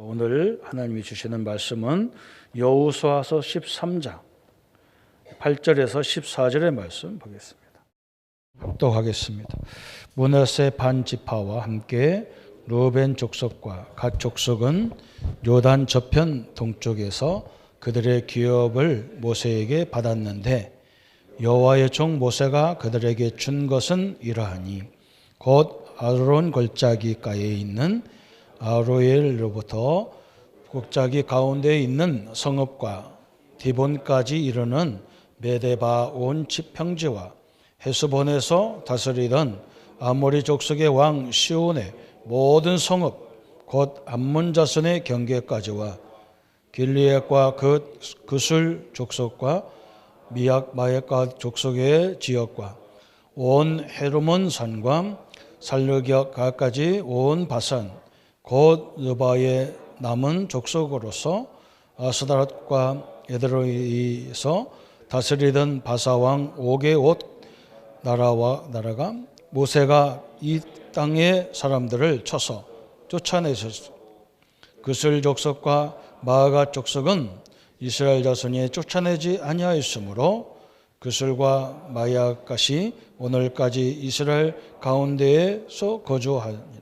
오늘 하나님이 주시는 말씀은 여호수아서 13장 8절에서 14절의 말씀 보겠습니다. 합독하겠습니다. 므낫세 반 지파와 함께 르우벤 족속과 갓 족속은 요단 저편 동쪽에서 그들의 기업을 모세에게 받았는데 여호와의 종 모세가 그들에게 준 것은 이러하니 곧 아론 골짜기가에 있는 아로엘로부터 골짜기 가운데에 있는 성읍과 디본까지 이르는 메데바 온 지평지와 헤스본에서 다스리던 아모리 족속의 왕 시온의 모든 성읍 곧 암몬 자손의 경계까지와 길리앗과 그술 족속과 미약 마에가 족속의 지역과 온 헤르몬 산과 살르기아까지 온 바산 곧 느바의 남은 족속으로서 아스다롯과 에드로이에서 다스리던 바사왕 옥의 옷 나라가 모세가 이 땅의 사람들을 쳐서 쫓아내셨습니다. 그슬 족속과 마아가 족속은 이스라엘 자손이 쫓아내지 아니하였으므로 그슬과 마야갓이 오늘까지 이스라엘 가운데에서 거주하니라.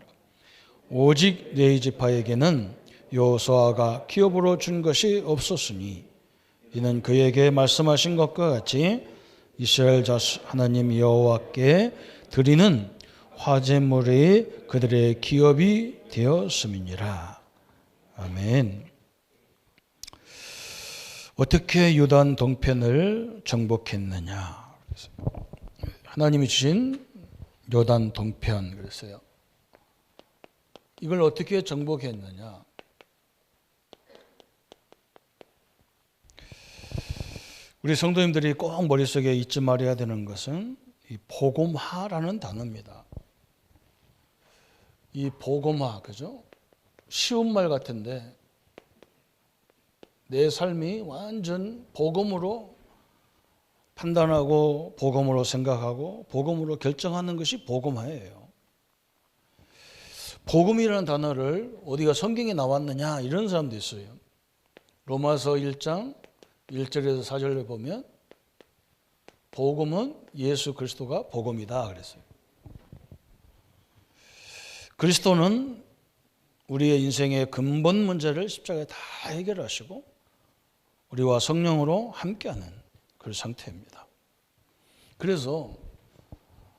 오직 네 지파에게는 여호수아가 기업으로 준 것이 없었으니 이는 그에게 말씀하신 것과 같이 이스라엘 하나님 여호와께 드리는 화제물이 그들의 기업이 되었음이니라. 아멘. 어떻게 요단 동편을 정복했느냐? 하나님이 주신 요단 동편 그랬어요. 이걸 어떻게 정복했느냐? 우리 성도님들이 꼭 머릿속에 잊지 말아야 되는 것은 이 복음화라는 단어입니다. 이 복음화, 그죠? 쉬운 말 같은데 내 삶이 완전 복음으로 판단하고 복음으로 생각하고 복음으로 결정하는 것이 복음화예요. 복음이라는 단어를 어디가 성경에 나왔느냐 이런 사람도 있어요. 로마서 1장 1절에서 4절에 보면 복음은 예수 그리스도가 복음이다 그랬어요. 그리스도는 우리의 인생의 근본 문제를 십자가에 다 해결하시고 우리와 성령으로 함께하는 그런 상태입니다. 그래서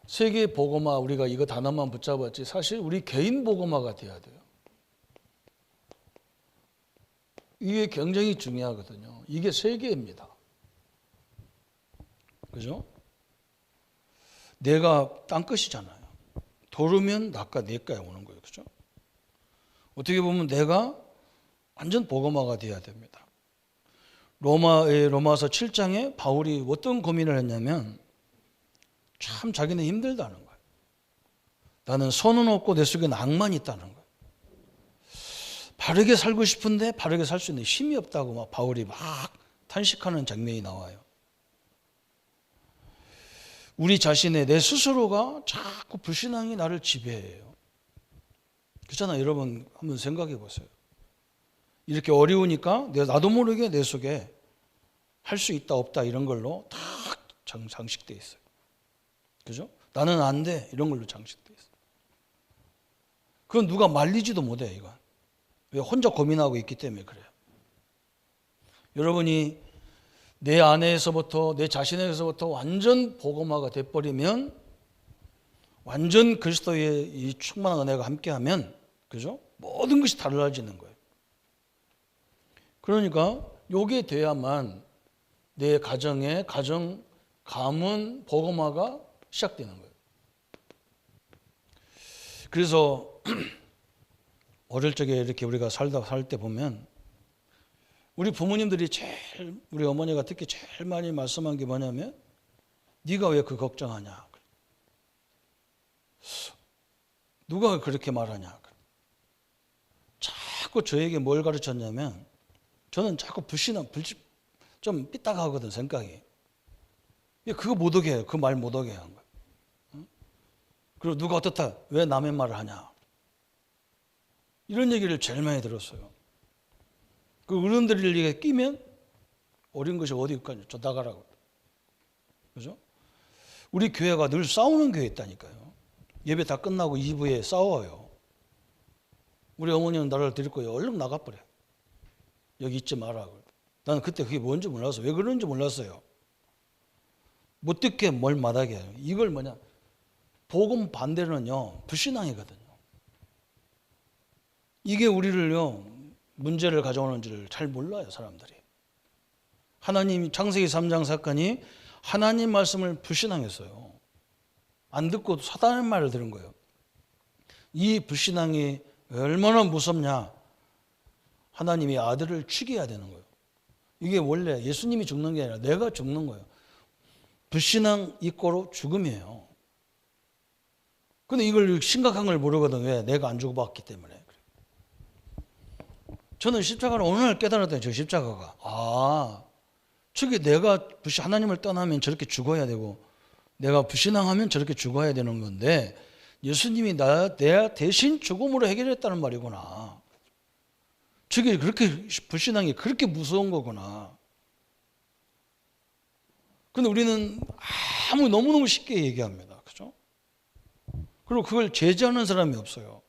세계 복음화 우리가 이거 단어만 붙잡았지 사실 우리 개인 복음화가 돼야 돼요. 이게 굉장히 중요하거든요. 이게 세계입니다. 그죠? 내가 땅끝이잖아요. 도르면 나가 내가에 오는 거예요. 그죠? 어떻게 보면 내가 완전 복음화가 돼야 됩니다. 로마서 7장에 바울이 어떤 고민을 했냐면 참 자기는 힘들다는 거예요. 나는 선은 없고 내 속에 낭만이 있다는 거예요. 바르게 살고 싶은데 바르게 살 수 있는 힘이 없다고 막 바울이 막 탄식하는 장면이 나와요. 우리 자신의 내 스스로가 자꾸 불신앙이 나를 지배해요. 그렇잖아요. 여러분 한번 생각해 보세요. 이렇게 어려우니까 나도 모르게 내 속에 할 수 있다 없다 이런 걸로 다 장식돼 있어요. 그죠? 나는 안 돼 이런 걸로 장식돼 있어요. 그건 누가 말리지도 못해 이건. 왜 혼자 고민하고 있기 때문에 그래요. 여러분이 내 안에서부터 내 자신에서부터 완전 복음화가 돼버리면 완전 그리스도의 이 충만한 은혜가 함께하면 그죠? 모든 것이 달라지는 거예요. 그러니까 요게 돼야만 내 가정의 가문 복음화가 시작되는 거예요. 그래서 어릴 적에 이렇게 우리가 살 때 보면 우리 부모님들이 우리 어머니가 특히 제일 많이 말씀한 게 뭐냐면 네가 왜 그 걱정하냐. 누가 그렇게 말하냐. 자꾸 저에게 뭘 가르쳤냐면 저는 자꾸 좀 삐딱하거든 생각이. 그거 못 오게 해요. 그 말 못 오게 한 거예요. 그리고 누가 어떻다 왜 남의 말을 하냐. 이런 얘기를 제일 많이 들었어요. 그 어른들에게 끼면 어린 것이 어디 있까요? 저 나가라고. 그죠? 우리 교회가 늘 싸우는 교회 있다니까요. 예배 다 끝나고 2부에 싸워요. 우리 어머니는 나를 데리고 얼른 나가버려. 여기 있지 마라. 나는 그때 그게 뭔지 몰랐어요. 왜 그런지 몰랐어요. 못 듣게 뭘 마다게 해요. 이걸 뭐냐? 복음 반대는요, 불신앙이거든요. 이게 우리를요, 문제를 가져오는지를 잘 몰라요, 사람들이. 하나님, 창세기 3장 사건이 하나님 말씀을 불신앙했어요. 안 듣고 사단의 말을 들은 거예요. 이 불신앙이 얼마나 무섭냐? 하나님이 아들을 죽여야 되는 거예요. 이게 원래 예수님이 죽는 게 아니라 내가 죽는 거예요. 불신앙 이꼬로 죽음이에요. 근데 이걸 심각한 걸 모르거든. 왜? 내가 안 죽어봤기 때문에. 저는 십자가를 어느 날 깨달았더니 저 십자가가 저게 내가 하나님을 떠나면 저렇게 죽어야 되고 내가 불신앙하면 저렇게 죽어야 되는 건데 예수님이 내 대신 죽음으로 해결했다는 말이구나. 저게 그렇게 불신앙이 그렇게 무서운 거구나. 근데 우리는 너무너무 쉽게 얘기합니다. 그죠? 그리고 그걸 제지하는 사람이 없어요.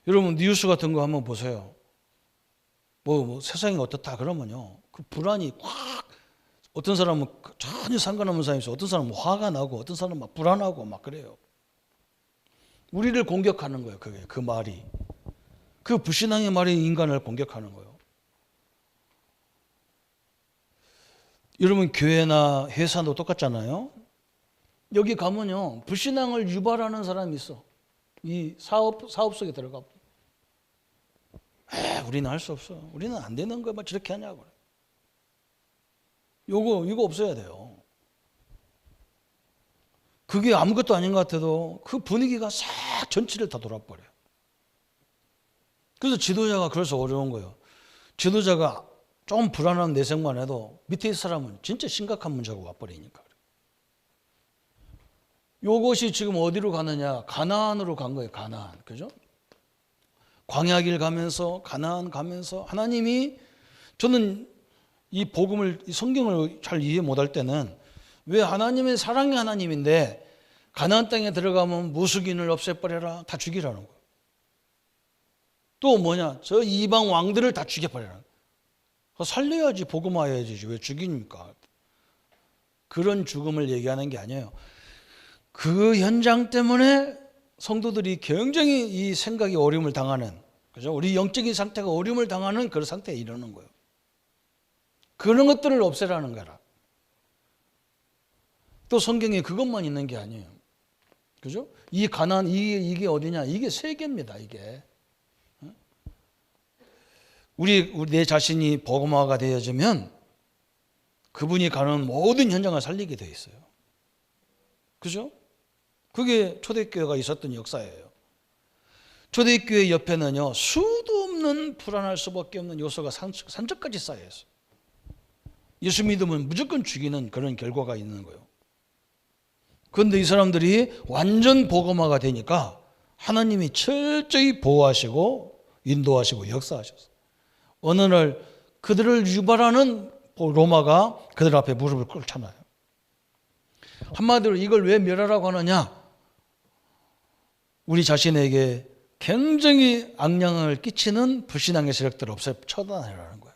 여러분 뉴스 같은 거 한번 보세요. 뭐 세상이 어떻다 그러면요. 그 불안이 확 어떤 사람은 전혀 상관없는 사람이 있어요. 어떤 사람은 화가 나고 어떤 사람은 막 불안하고 막 그래요. 우리를 공격하는 거예요. 그게 그 말이. 그 불신앙의 말이 인간을 공격하는 거예요. 여러분 교회나 회사도 똑같잖아요. 여기 가면요. 불신앙을 유발하는 사람이 있어. 이 사업 속에 들어가. 우리는 할 수 없어. 우리는 안 되는 거야. 막 저렇게 하냐고. 이거 없어야 돼요. 그게 아무것도 아닌 것 같아도 그 분위기가 싹 전체를 다 돌아버려요. 그래서 지도자가 그래서 어려운 거예요. 지도자가 좀 불안한 내색만 해도 밑에 있는 사람은 진짜 심각한 문제가 와버리니까. 이것이 지금 어디로 가느냐? 가나안으로 간 거예요. 가나안. 그죠? 광야길 가면서 가나안 가면서 하나님이 저는 이 복음을 이 성경을 잘 이해 못할 때는 왜 하나님의 사랑의 하나님인데 가나안 땅에 들어가면 무수긴을 없애버려라 다 죽이라는 거예요. 또 뭐냐? 저 이방 왕들을 다 죽여버려라. 살려야지 복음화해야지 왜 죽입니까? 그런 죽음을 얘기하는 게 아니에요. 그 현장 때문에 성도들이 굉장히 이 생각이 어려움을 당하는, 그죠? 우리 영적인 상태가 어려움을 당하는 그런 상태에 이르는 거예요. 그런 것들을 없애라는 거라. 또 성경에 그것만 있는 게 아니에요. 그죠? 이 가나안 이게 어디냐? 이게 세계입니다. 이게 우리 내 자신이 복음화가 되어지면 그분이 가는 모든 현장을 살리게 돼 있어요. 그죠? 그게 초대교회가 있었던 역사예요. 초대교회 옆에는요 수도 없는 불안할 수밖에 없는 요소가 산적까지 쌓여 있어요. 예수 믿으면 무조건 죽이는 그런 결과가 있는 거예요. 그런데 이 사람들이 완전 복음화가 되니까 하나님이 철저히 보호하시고 인도하시고 역사하셨어요. 어느 날 그들을 유발하는 로마가 그들 앞에 무릎을 꿇잖아요. 한마디로 이걸 왜 멸하라고 하느냐? 우리 자신에게 굉장히 악영향을 끼치는 불신앙의 세력들을 처단하라는 거예요.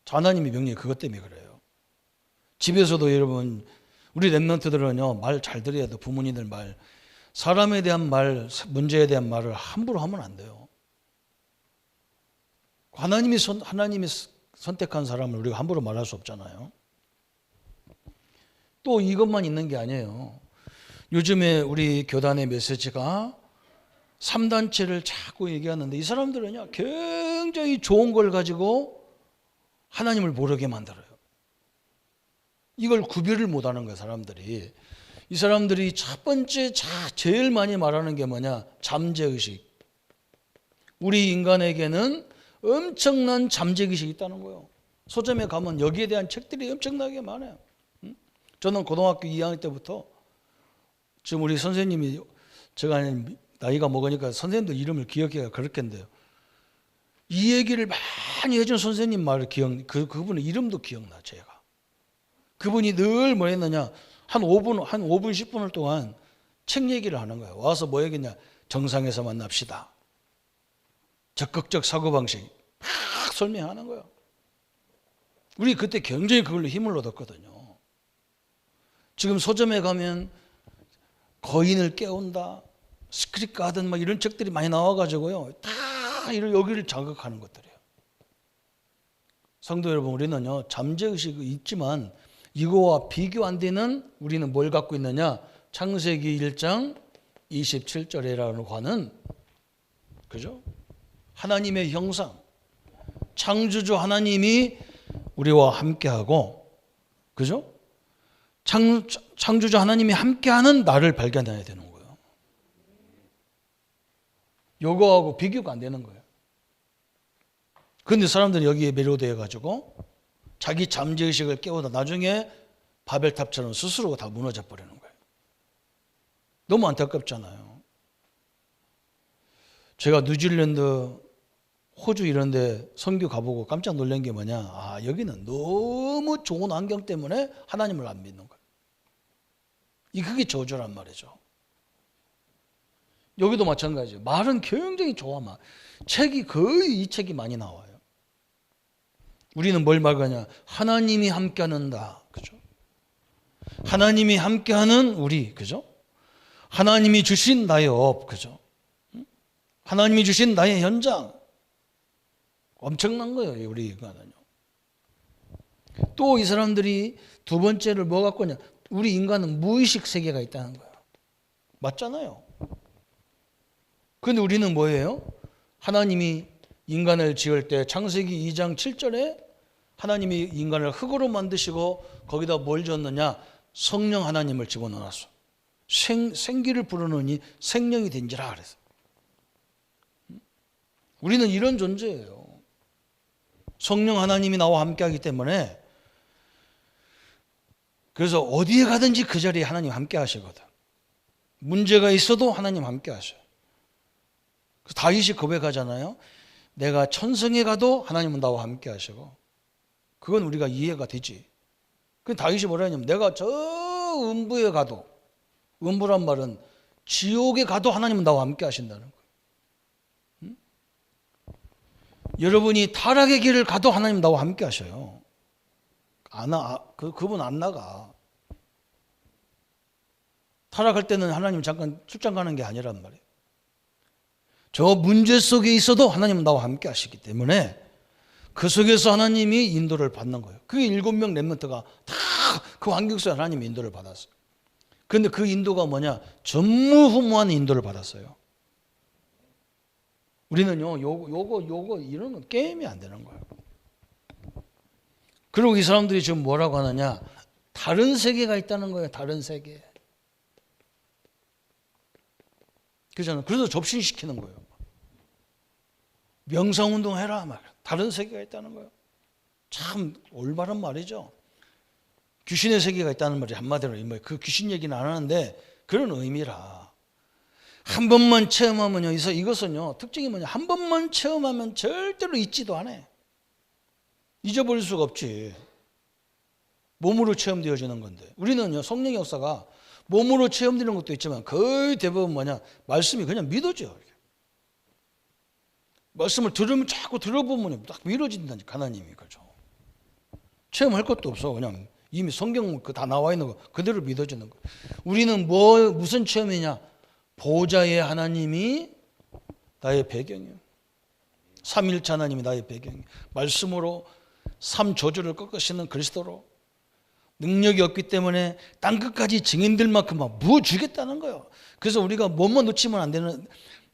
하나님의 명령이 그것 때문에 그래요. 집에서도 여러분 우리 렘넌트들은요 말 잘 들어야 돼요. 부모님들 말, 사람에 대한 말, 문제에 대한 말을 함부로 하면 안 돼요. 하나님이 선택한 사람을 우리가 함부로 말할 수 없잖아요. 또 이것만 있는 게 아니에요. 요즘에 우리 교단의 메시지가 3단체를 자꾸 얘기하는데 이 사람들은요 굉장히 좋은 걸 가지고 하나님을 모르게 만들어요. 이걸 구별을 못하는 거예요. 사람들이. 이 사람들이 첫 번째 제일 많이 말하는 게 뭐냐? 잠재의식. 우리 인간에게는 엄청난 잠재의식이 있다는 거예요. 서점에 가면 여기에 대한 책들이 엄청나게 많아요. 저는 고등학교 2학년 때부터 지금 우리 선생님이 제가 나이가 먹으니까 선생님들 이름을 기억해야 그렇겠는데요. 이 얘기를 많이 해준 선생님 말을 그분의 이름도 기억나, 제가. 그분이 늘 뭐 했느냐, 한 5분 10분을 동안 책 얘기를 하는 거예요. 와서 뭐 얘기냐, 정상에서 만납시다. 적극적 사고방식 막 설명하는 거예요. 우리 그때 굉장히 그걸로 힘을 얻었거든요. 지금 서점에 가면 거인을 깨운다, 스크립 가든 막 이런 책들이 많이 나와가지고요. 다 여기를 자극하는 것들이에요. 성도 여러분, 우리는요, 잠재의식이 있지만 이거와 비교 안 되는 우리는 뭘 갖고 있느냐? 창세기 1장 27절이라고 하는, 그죠? 하나님의 형상, 창조주 하나님이 우리와 함께하고, 그죠? 창조주 하나님이 함께하는 나를 발견해야 되는 거예요. 요거하고 비교가 안 되는 거예요. 그런데 사람들이 여기에 매료되어 가지고 자기 잠재의식을 깨우다 나중에 바벨탑처럼 스스로가 다 무너져 버리는 거예요. 너무 안타깝잖아요. 제가 뉴질랜드, 호주 이런 데 선교 가보고 깜짝 놀란 게 뭐냐, 아, 여기는 너무 좋은 환경 때문에 하나님을 안 믿는 거예요. 그게 저주란 말이죠. 여기도 마찬가지예요. 말은 굉장히 좋아. 책이 거의 이 책이 많이 나와요. 우리는 뭘 말하냐, 하나님이 함께하는다, 그죠? 하나님이 함께하는 우리, 그죠? 하나님이 주신 나의 업, 그죠? 하나님이 주신 나의 현장. 엄청난 거예요, 우리 인간은요. 또 이 사람들이 두 번째를 뭐 갖고 있냐, 우리 인간은 무의식 세계가 있다는 거예요. 맞잖아요. 그런데 우리는 뭐예요? 하나님이 인간을 지을 때 창세기 2장 7절에 하나님이 인간을 흙으로 만드시고 거기다 뭘 줬느냐, 성령 하나님을 집어넣었어. 생기를 불어넣으니 생명이 된지라 그래서. 우리는 이런 존재예요. 성령 하나님이 나와 함께하기 때문에, 그래서 어디에 가든지 그 자리에 하나님 함께 하시거든. 문제가 있어도 하나님 함께 하셔요. 다윗이 고백하잖아요. 내가 천성에 가도 하나님은 나와 함께 하시고. 그건 우리가 이해가 되지. 그 다윗이 뭐라 했냐면, 내가 저 음부에 가도, 음부란 말은 지옥에 가도 하나님은 나와 함께 하신다는 거예요. 응? 여러분이 타락의 길을 가도 하나님 나와 함께 하셔요. 그분 안 나가. 타락할 때는 하나님 잠깐 출장 가는 게 아니란 말이에요. 저 문제 속에 있어도 하나님은 나와 함께 하시기 때문에 그 속에서 하나님이 인도를 받는 거예요. 그게 7명 렘넌트가 다 그 환경 속에 하나님이 인도를 받았어요. 그런데 그 인도가 뭐냐? 전무후무한 인도를 받았어요. 우리는요, 요거 이런 건 게임이 안 되는 거예요. 그리고 이 사람들이 지금 뭐라고 하느냐? 다른 세계가 있다는 거예요. 다른 세계. 그렇잖아요. 그래서 접신시키는 거예요. 명상운동 해라 말. 다른 세계가 있다는 거예요. 참 올바른 말이죠. 귀신의 세계가 있다는 말이 한마디로 그 귀신 얘기는 안 하는데 그런 의미라. 한 번만 체험하면요, 이것은요 특징이 뭐냐, 한 번만 체험하면 절대로 잊지도 않아. 잊어버릴 수가 없지. 몸으로 체험되어지는 건데, 우리는요 성령의 역사가 몸으로 체험되는 것도 있지만 거의 대부분 뭐냐, 말씀이 그냥 믿어져요. 말씀을 들으면 자꾸 들어보면 딱 믿어진다니까. 하나님이, 그죠? 체험할 것도 없어. 그냥 이미 성경 다 나와 있는 거 그대로 믿어지는 거. 우리는 무슨 체험이냐? 보좌의 하나님이 나의 배경이에요. 삼일체 하나님이 나의 배경이에요. 말씀으로 삼조주를 꺾으시는 그리스도로 능력이 없기 때문에 땅끝까지 증인될 만큼 막 부어주겠다는 거예요. 그래서 우리가 뭐만 놓치면 안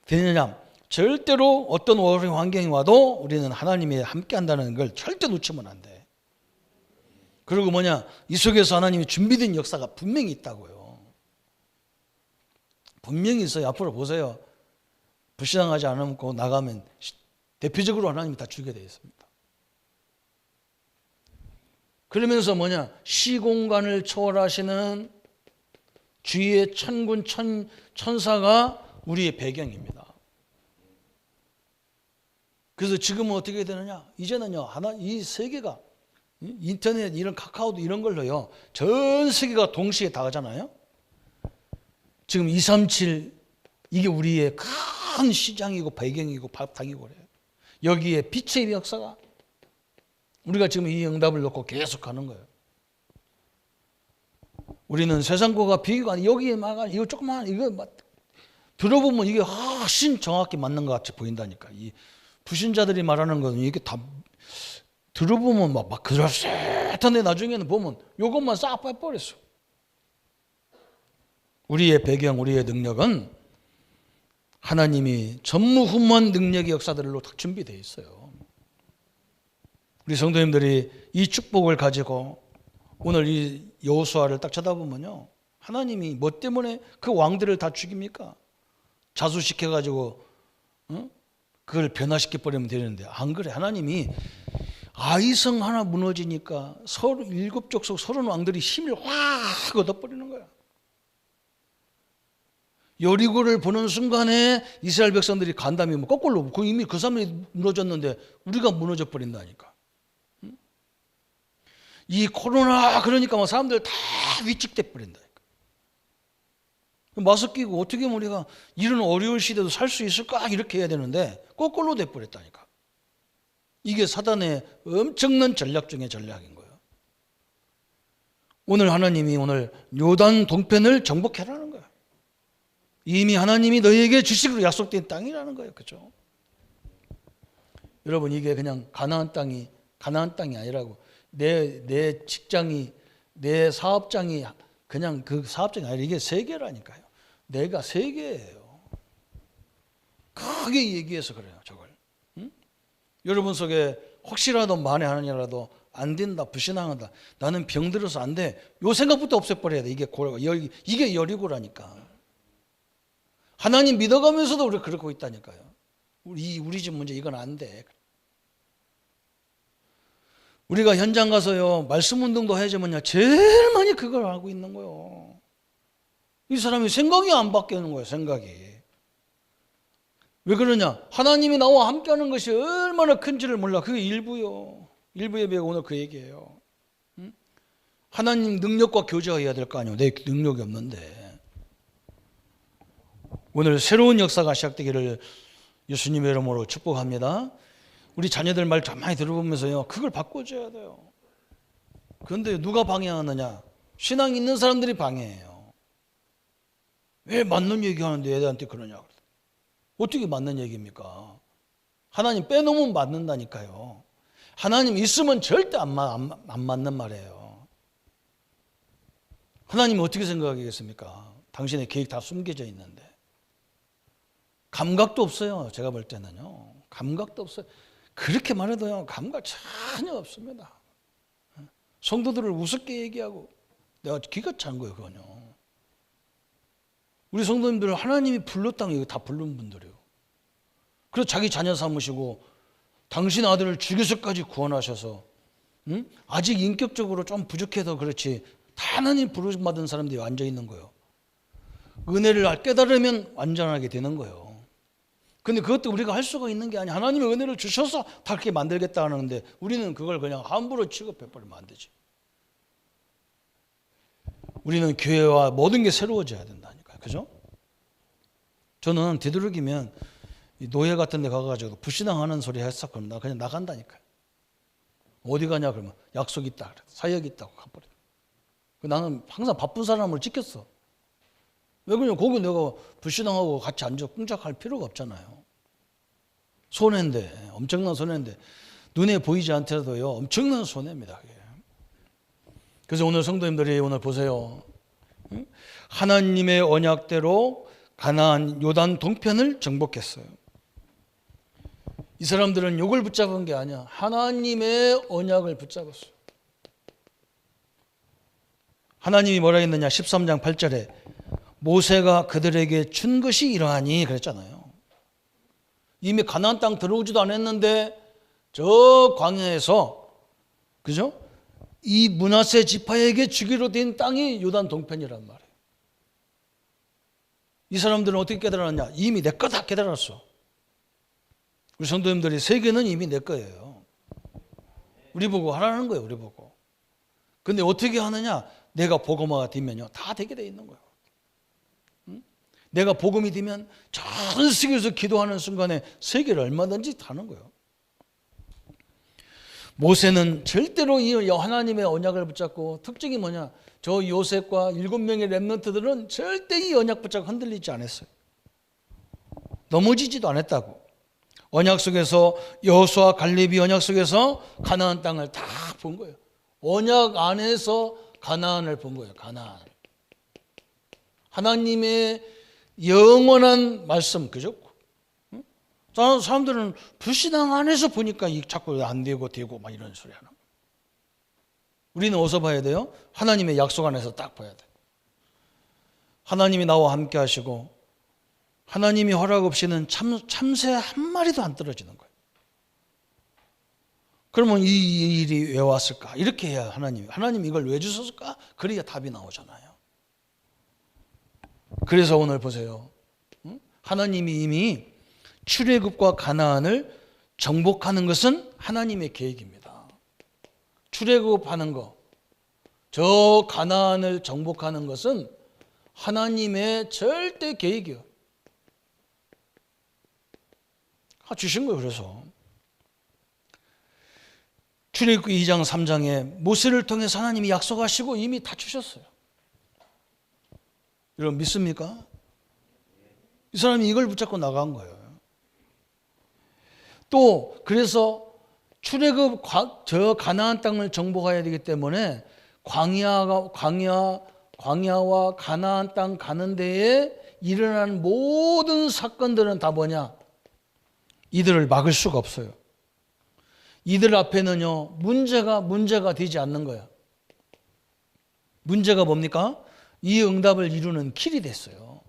되느냐? 절대로 어떤 어려운 환경이 와도 우리는 하나님이 함께 한다는 걸 절대 놓치면 안 돼. 그리고 뭐냐, 이 속에서 하나님이 준비된 역사가 분명히 있다고요. 분명히 있어요. 앞으로 보세요. 불신앙하지 않고 나가면 대표적으로 하나님이 다 주게 되어 있습니다. 그러면서 뭐냐, 시공간을 초월하시는 주의 천군 천사가 우리의 배경입니다. 그래서 지금은 어떻게 되느냐? 이제는요, 이 세계가 인터넷 이런 카카오도 이런 걸로요, 전 세계가 동시에 다 하잖아요. 지금 237 이게 우리의 큰 시장이고 배경이고 바탕이고 그래요. 여기에 빛의 역사가 우리가 지금 이 응답을 놓고 계속 가는 거예요. 우리는 세상과가 비교가 아니고 여기에 막 이거 조그만 이거 막 들어보면 이게 훨씬 정확히 맞는 것 같이 보인다니까. 이 불신자들이 말하는 거는 이게 다 들어보면 막 그럴듯한데 나중에는 보면 이것만 싹 빼버렸어. 우리의 배경, 우리의 능력은 하나님이 전무후무한 능력의 역사들로 다 준비되어 있어요. 우리 성도님들이 이 축복을 가지고 오늘 이 여호수아를 딱 쳐다보면요, 하나님이 뭐 때문에 그 왕들을 다 죽입니까? 자수시켜가지고 그걸 변화시켜 버리면 되는데 안 그래. 하나님이 아이성 하나 무너지니까 7족속 30 왕들이 힘을 확 얻어버리는 거야. 여리고를 보는 순간에 이스라엘 백성들이 간담이 거꾸로 이미 그 사람이 무너졌는데 우리가 무너져 버린다니까. 이 코로나 그러니까 막 사람들 다 위축돼 버린다니까. 마스크 끼고 어떻게 우리가 이런 어려운 시대도 살 수 있을까 이렇게 해야 되는데 거꾸로 돼 버렸다니까. 이게 사단의 엄청난 전략 중의 전략인 거예요. 오늘 하나님이 오늘 요단 동편을 정복해라는 거예요. 이미 하나님이 너희에게 주시기로 약속된 땅이라는 거예요. 그렇죠? 여러분, 이게 그냥 가나안 땅이 아니라고. 내 직장이, 내 사업장이 그냥 그 사업장이 아니라 이게 세계라니까요. 내가 세계예요. 크게 얘기해서 그래요. 저걸. 응? 여러분 속에 혹시라도 만에 하느냐라도 안 된다, 불신앙한다, 나는 병들어서 안 돼, 요 생각부터 없애버려야 돼. 이게 여리고라니까. 하나님 믿어가면서도 우리가 그러고 있다니까요. 우리 집 문제 이건 안 돼. 우리가 현장 가서요, 말씀 운동도 해야지만요, 제일 많이 그걸 하고 있는 거예요. 이 사람이 생각이 안 바뀌는 거예요. 생각이. 왜 그러냐? 하나님이 나와 함께하는 것이 얼마나 큰지를 몰라. 그게 일부요. 일부 예배가 오늘 그 얘기예요. 하나님 능력과 교제해야 될 거 아니에요. 내 능력이 없는데. 오늘 새로운 역사가 시작되기를 예수님의 이름으로 축복합니다. 우리 자녀들 말 좀 많이 들어보면서요, 그걸 바꿔줘야 돼요. 그런데 누가 방해하느냐? 신앙 있는 사람들이 방해해요. 왜 맞는 얘기하는데 애들한테 그러냐? 어떻게 맞는 얘기입니까? 하나님 빼놓으면 맞는다니까요. 하나님 있으면 절대 안 맞는 말이에요. 하나님이 어떻게 생각하겠습니까? 당신의 계획 다 숨겨져 있는데. 감각도 없어요. 제가 볼 때는요. 감각도 없어요. 그렇게 말해도요, 감각 전혀 없습니다. 성도들을 우습게 얘기하고, 내가 기가 찬 거예요, 그거는요. 우리 성도님들 하나님이 불렀다는 게 다 부른 분들이에요. 그래서 자기 자녀 삼으시고, 당신 아들을 죽여서까지 구원하셔서, 아직 인격적으로 좀 부족해서 그렇지, 다 하나님 부르심받은 사람들이 앉아 있는 거예요. 은혜를 깨달으면 완전하게 되는 거예요. 근데 그것도 우리가 할 수가 있는 게 아니야. 하나님의 은혜를 주셔서 다 그렇게 만들겠다 하는데 우리는 그걸 그냥 함부로 취급해버리면 안 되지. 우리는 교회와 모든 게 새로워져야 된다니까요. 그죠? 저는 되도록이면 노예 같은 데 가가지고 불신앙하는 소리 했었거든. 나 그냥 나간다니까요. 어디 가냐 그러면 약속 있다, 사역 있다고 가버려. 나는 항상 바쁜 사람을 지켰어. 왜 그러냐? 거기 내가 불신앙하고 같이 앉아 꿍짝할 필요가 없잖아요. 손해인데, 엄청난 손해인데, 눈에 보이지 않더라도요, 엄청난 손해입니다. 그게. 그래서 오늘 성도님들이 오늘 보세요. 하나님의 언약대로 가나안 요단 동편을 정복했어요. 이 사람들은 욕을 붙잡은 게 아니야. 하나님의 언약을 붙잡았어요. 하나님이 뭐라 했느냐? 13장 8절에 모세가 그들에게 준 것이 이러하니 그랬잖아요. 이미 가나안 땅 들어오지도 않았는데 저 광야에서, 그죠? 이 므낫세 지파에게 주기로 된 땅이 요단 동편이란 말이에요. 이 사람들은 어떻게 깨달았냐? 이미 내 거다 깨달았어. 우리 성도님들이 세계는 이미 내 거예요. 우리 보고 하라는 거예요. 우리 보고. 근데 어떻게 하느냐? 내가 복음화가 되면요, 다 되게 돼 있는 거예요. 내가 복음이 되면 전 세계에서 기도하는 순간에 세계를 얼마든지 타는 거예요. 모세는 절대로 이 하나님의 언약을 붙잡고, 특징이 뭐냐? 저 요셉과 7명의 렘넌트들은 절대 이 언약 붙잡고 흔들리지 않았어요. 넘어지지도 않았다고. 언약 속에서, 여호수아 갈렙이 언약 속에서 가나안 땅을 다 본 거예요. 언약 안에서 가나안을 본 거예요. 가나안. 하나님의 영원한 말씀, 그죠? 사람들은 불신앙 안에서 보니까 자꾸 안 되고 막 이런 소리 하나. 우리는 어디서 봐야 돼요? 하나님의 약속 안에서 딱 봐야 돼. 하나님이 나와 함께 하시고 하나님이 허락 없이는 참새 한 마리도 안 떨어지는 거예요. 그러면 이 일이 왜 왔을까? 이렇게 해야 하나님 이걸 왜 주셨을까? 그래야 답이 나오잖아요. 그래서 오늘 보세요. 하나님이 이미 출애굽과 가나안을 정복하는 것은 하나님의 계획입니다. 출애굽하는 거, 저 가나안을 정복하는 것은 하나님의 절대 계획이요. 주신 거예요. 그래서 출애굽기 2장 3장에 모세를 통해서 하나님이 약속하시고 이미 다 주셨어요. 여러분 믿습니까? 이 사람이 이걸 붙잡고 나간 거예요. 또 그래서 출애굽 저 가나안 땅을 정복해야 되기 때문에 광야와 가나안 땅 가는 데에 일어난 모든 사건들은 다 뭐냐? 이들을 막을 수가 없어요. 이들 앞에는요, 문제가 되지 않는 거야. 문제가 뭡니까? 이 응답을 이루는 길이 됐어요.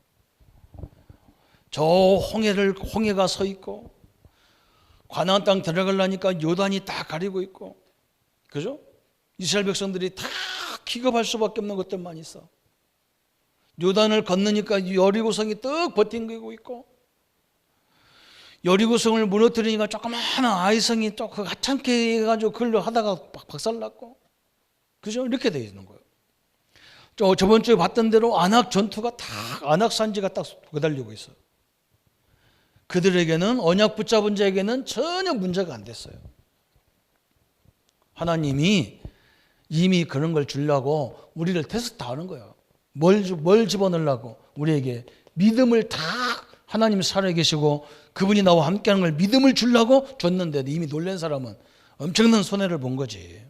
저 홍해가 서 있고, 가나안 땅 들어가려니까 요단이 다 가리고 있고, 그죠? 이스라엘 백성들이 다 기겁할 수밖에 없는 것들만 있어. 요단을 건너니까 여리고성이 떡 버팅기고 있고, 여리고성을 무너뜨리니까 조그마한 아이성이 또 그 하찮게 해가지고 그걸로 하다가 박살났고, 그죠? 이렇게 되어 있는 거예요. 저번 주에 봤던 대로 안악 전투가 안악 산지가 딱 매달리고 있어요. 그들에게는, 언약 붙잡은 자에게는 전혀 문제가 안 됐어요. 하나님이 이미 그런 걸 주려고 우리를 테스트하는 거예요. 뭘 집어넣으려고? 우리에게 믿음을 다 하나님 살아계시고 그분이 나와 함께하는 걸 믿음을 주려고 줬는데 이미 놀란 사람은 엄청난 손해를 본 거지.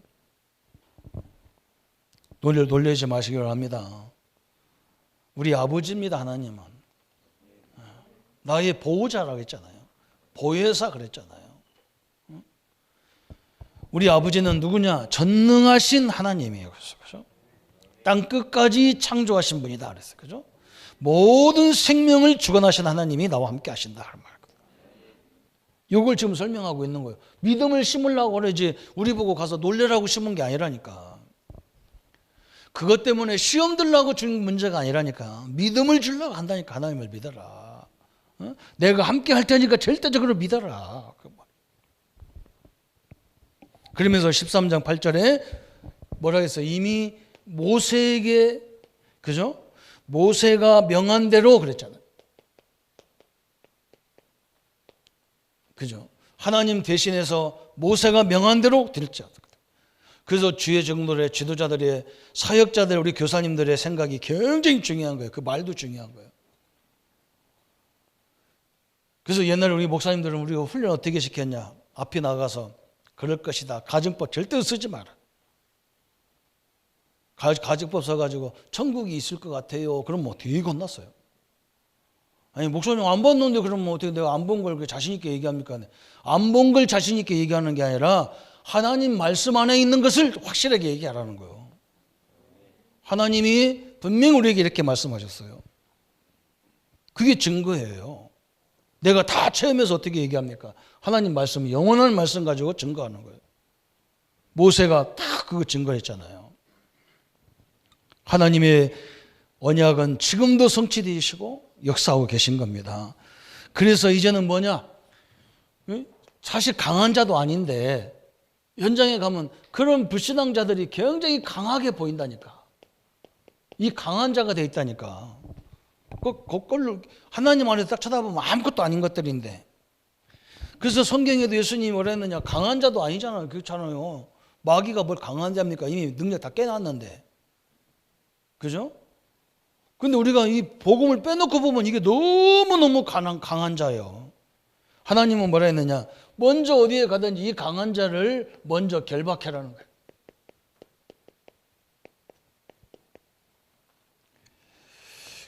놀라지 마시기 바랍니다. 우리 아버지입니다. 하나님은 나의 보호자라고 했잖아요. 보혜사 그랬잖아요. 우리 아버지는 누구냐? 전능하신 하나님이에요. 그래서 땅 끝까지 창조하신 분이다 그랬어요. 그죠? 모든 생명을 주관하신 하나님이 나와 함께 하신다. 이걸 지금 설명하고 있는 거예요. 믿음을 심으려고 그러지 우리 보고 가서 놀래라고 심은 게 아니라니까. 그것 때문에 시험 들라고 준 문제가 아니라니까. 믿음을 주려고 한다니까. 하나님을 믿어라. 내가 함께 할 테니까 절대적으로 믿어라. 그러면서 13장 8절에 뭐라 했어요? 이미 모세에게, 그죠? 모세가 명한 대로 그랬잖아요. 그죠? 하나님 대신해서 모세가 명한 대로 드렸죠. 그래서 주의 정도의 지도자들의, 사역자들, 우리 교사님들의 생각이 굉장히 중요한 거예요. 그 말도 중요한 거예요. 그래서 옛날에 우리 목사님들은 우리가 훈련 어떻게 시켰냐? 앞에 나가서 그럴 것이다. 가정법 절대 쓰지 마라. 가정법 써가지고 천국이 있을 것 같아요. 그러면 어떻게 건넜어요? 아니 목사님 안 봤는데 그러면 어떻게 내가 안 본 걸 자신 있게 얘기합니까? 안 본 걸 자신 있게 얘기하는 게 아니라 하나님 말씀 안에 있는 것을 확실하게 얘기하라는 거예요. 하나님이 분명히 우리에게 이렇게 말씀하셨어요. 그게 증거예요. 내가 다 체험해서 어떻게 얘기합니까? 하나님 말씀, 영원한 말씀 가지고 증거하는 거예요. 모세가 딱 그거 증거했잖아요. 하나님의 언약은 지금도 성취되시고 역사하고 계신 겁니다. 그래서 이제는 뭐냐? 사실 강한 자도 아닌데 현장에 가면 그런 불신앙자들이 굉장히 강하게 보인다니까. 이 강한 자가 돼 있다니까. 그걸로 하나님 안에서 딱 쳐다보면 아무것도 아닌 것들인데. 그래서 성경에도 예수님이 뭐라 했느냐. 강한 자도 아니잖아요. 그렇잖아요. 마귀가 뭘 강한 자입니까? 이미 능력 다 깨놨는데. 그죠? 근데 우리가 이 복음을 빼놓고 보면 이게 너무너무 강한 자예요. 하나님은 뭐라 했느냐. 먼저 어디에 가든지 이 강한 자를 먼저 결박해라는 거예요.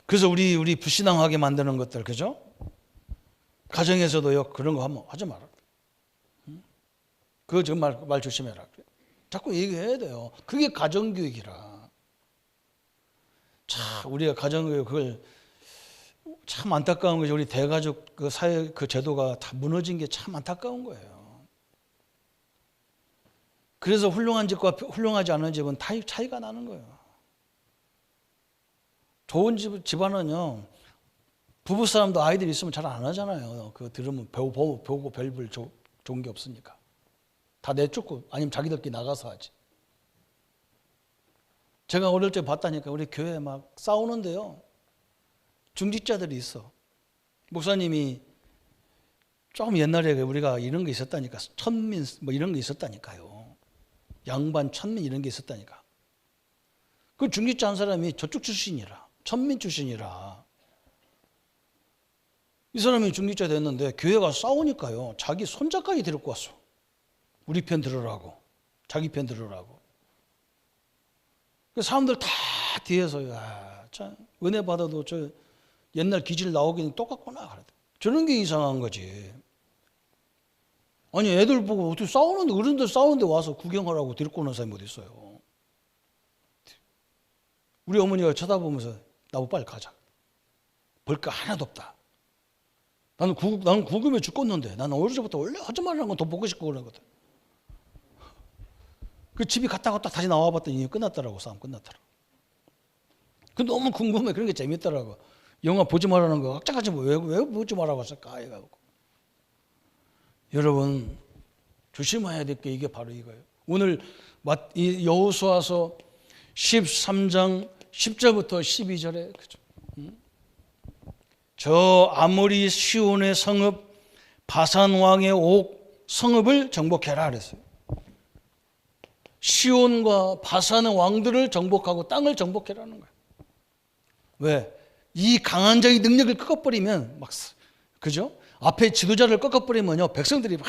그래서 우리 불신앙하게 만드는 것들, 그죠? 가정에서도요, 그런 거 한번 하지 마라. 그거 정말 말 조심해라. 자꾸 얘기해야 돼요. 그게 가정교육이라. 참, 우리가 가정교육, 그걸 참 안타까운 거죠. 우리 대가족 그 사회 그 제도가 다 무너진 게 참 안타까운 거예요. 그래서 훌륭한 집과 훌륭하지 않은 집은 차이가 나는 거예요. 좋은 집안은요, 부부싸움도 아이들이 있으면 잘 안 하잖아요. 그거 들으면 보고 별볼 좋은 게 없으니까. 다 내쫓고 아니면 자기들끼리 나가서 하지. 제가 어릴 때 봤다니까. 우리 교회에 막 싸우는데요, 중직자들이 있어. 목사님이 조금 옛날에 우리가 이런 게 있었다니까. 천민 뭐 이런 게 있었다니까요. 양반 천민 이런 게 있었다니까. 그 중직자 한 사람이 저쪽 출신이라, 천민 출신이라. 이 사람이 중직자 됐는데 교회가 싸우니까요, 자기 손자까지 데리고 왔어. 우리 편 들으라고, 자기 편 들으라고. 그 사람들 다 뒤에서, 야, 참 은혜 받아도 저 옛날 기질 나오기는 똑같구나. 저런 게 이상한 거지. 아니, 애들 보고 어떻게 싸우는데, 어른들 싸우는데 와서 구경하라고 데리고 오는 사람이 어디 있어요. 우리 어머니가 쳐다보면서 나보고 빨리 가자. 볼 거 하나도 없다. 나는 궁금해 죽겠는데, 나는 어릴 때부터 원래 하지 말라는 건 더 보고 싶고 그러거든. 그 집이 갔다 갔다 다시 나와봤더니 끝났더라고. 싸움 끝났더라고. 그 너무 궁금해. 그런 게 재밌더라고. 영화 보지 말라는 거 악착같이 왜 보지 말라고 했을까 해가지고. 여러분 조심해야 될 게 이게 바로 이거예요. 오늘 이 여호수아서 13장 10절부터 12절에 그죠? 저 아모리 시온의 성읍 바산 왕의 옥 성읍을 정복해라 그랬어요. 시온과 바산의 왕들을 정복하고 땅을 정복해라는 거예요. 왜? 이 강한 자의 능력을 꺾어버리면 막 그죠? 앞에 지도자를 꺾어버리면요, 백성들이 막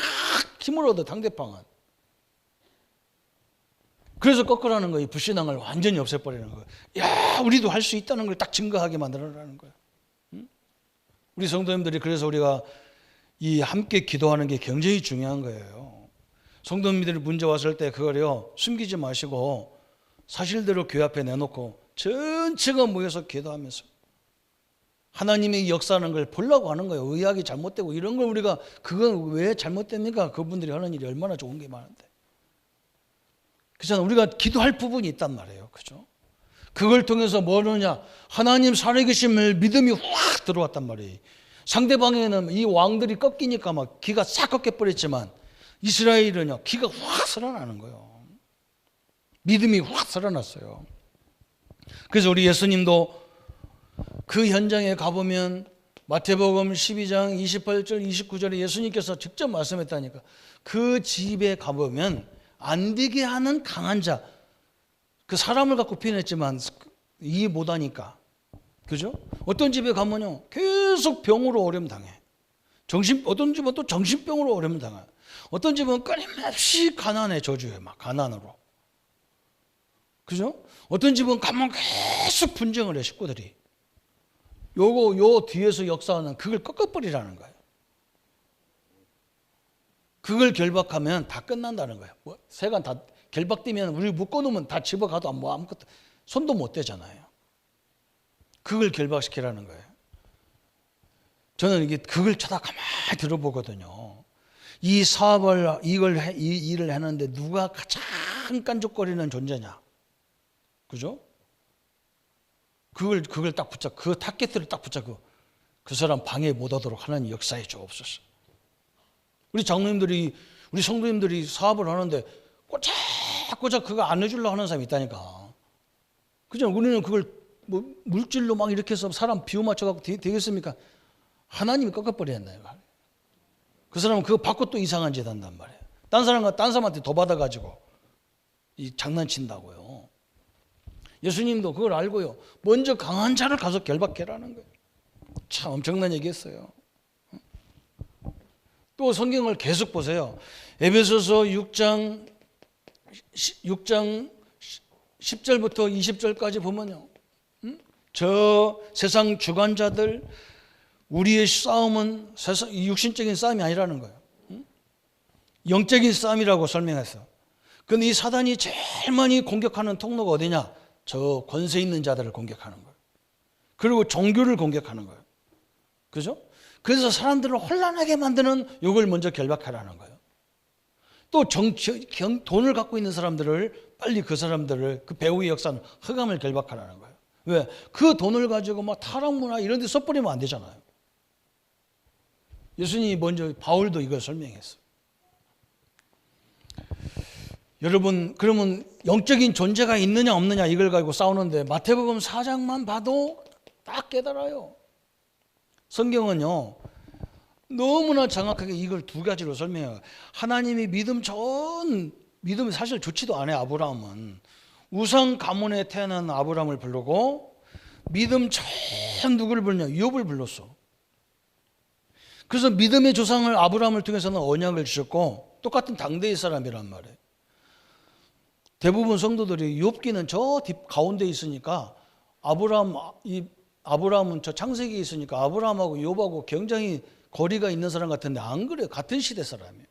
힘을 얻어. 당대방은. 그래서 꺾으라는 거예요. 불신앙을 완전히 없애버리는 거예요. 야, 우리도 할 수 있다는 걸 딱 증거하게 만들어라는 거예요. 우리 성도님들이, 그래서 우리가 이 함께 기도하는 게 굉장히 중요한 거예요. 성도님들이 문제 왔을 때 그거를요, 숨기지 마시고 사실대로 교회 앞에 내놓고 전체가 모여서 기도하면서 하나님의 역사하는 걸 보려고 하는 거예요. 의학이 잘못되고 이런 걸 우리가, 그건 왜 잘못됩니까? 그분들이 하는 일이 얼마나 좋은 게 많은데. 그렇잖아요. 우리가 기도할 부분이 있단 말이에요. 그죠? 그걸 통해서 뭐느냐? 하나님 살아계심을 믿음이 확 들어왔단 말이에요. 상대방에는 이 왕들이 꺾이니까 막 기가 싹 꺾여버렸지만 이스라엘은요, 기가 확 살아나는 거예요. 믿음이 확 살아났어요. 그래서 우리 예수님도 그 현장에 가보면 마태복음 12장 28절 29절에 예수님께서 직접 말씀했다니까. 그 집에 가보면 안 되게 하는 강한 자, 그 사람을 갖고 표현했지만 이해 못하니까, 그죠? 어떤 집에 가면요 계속 병으로 어려움 당해. 어떤 집은 또 정신병으로 어려움 당해. 어떤 집은 끊임없이 가난에 저주해. 막 가난으로, 그죠? 어떤 집은 가면 계속 분쟁을 해. 식구들이 요 뒤에서 역사하는 그걸 꺾어버리라는 거예요. 그걸 결박하면 다 끝난다는 거예요. 뭐 세간 다 결박되면 우리 묶어놓으면 다 집어가도 뭐 아무것도 손도 못 대잖아요. 그걸 결박시키라는 거예요. 저는 그걸 쳐다 가만히 들어보거든요. 이 사업을 이 일을 하는데 누가 가장 깐족거리는 존재냐, 그죠? 그걸 딱 붙잡고, 그 타겟을 딱 붙잡고 그 사람 방해 못 하도록 하나님 역사에 주옵소서. 우리 장로님들이, 우리 성도님들이 사업을 하는데 꼬작꼬작 그거 안 해주려고 하는 사람이 있다니까. 그죠? 우리는 그걸 뭐 물질로 막 이렇게 해서 사람 비유 맞춰갖고 되겠습니까? 하나님이 꺾어버려야 한다. 그 사람은 그거 받고 또 이상한 짓 한단 말이에요. 딴 사람한테 더 받아가지고 이 장난친다고요. 예수님도 그걸 알고요. 먼저 강한 자를 가서 결박해라는 거예요. 참 엄청난 얘기했어요. 또 성경을 계속 보세요. 에베소서 6장 10절부터 20절까지 보면요. 저 세상 주관자들, 우리의 싸움은 육신적인 싸움이 아니라는 거예요. 영적인 싸움이라고 설명했어. 그런데 이 사단이 제일 많이 공격하는 통로가 어디냐? 저 권세 있는 자들을 공격하는 거예요. 그리고 종교를 공격하는 거예요. 그죠? 그래서 사람들을 혼란하게 만드는 이걸 먼저 결박하라는 거예요. 또 돈을 갖고 있는 사람들을 빨리 그 사람들을 그 배후의 역사는 흑암을 결박하라는 거예요. 왜? 그 돈을 가지고 막 타락문화 이런 데 써버리면 안 되잖아요. 예수님이 먼저 바울도 이걸 설명했어요. 여러분, 그러면 영적인 존재가 있느냐 없느냐 이걸 가지고 싸우는데 마태복음 4장만 봐도 딱 깨달아요. 성경은요 너무나 정확하게 이걸 두 가지로 설명해요. 하나님이 믿음이 사실 좋지도 않아요. 아브라함은 우상 가문에 태어난 아브라함을 부르고 믿음 참 누구를 불렀냐? 욥을 불렀어. 그래서 믿음의 조상을 아브라함을 통해서는 언약을 주셨고 똑같은 당대의 사람이란 말이에요. 대부분 성도들이 욥기는 저 뒷 가운데 있으니까 아브라함은 저 창세기에 있으니까 아브라함하고 욥하고 굉장히 거리가 있는 사람 같은데 안 그래요. 같은 시대 사람이에요.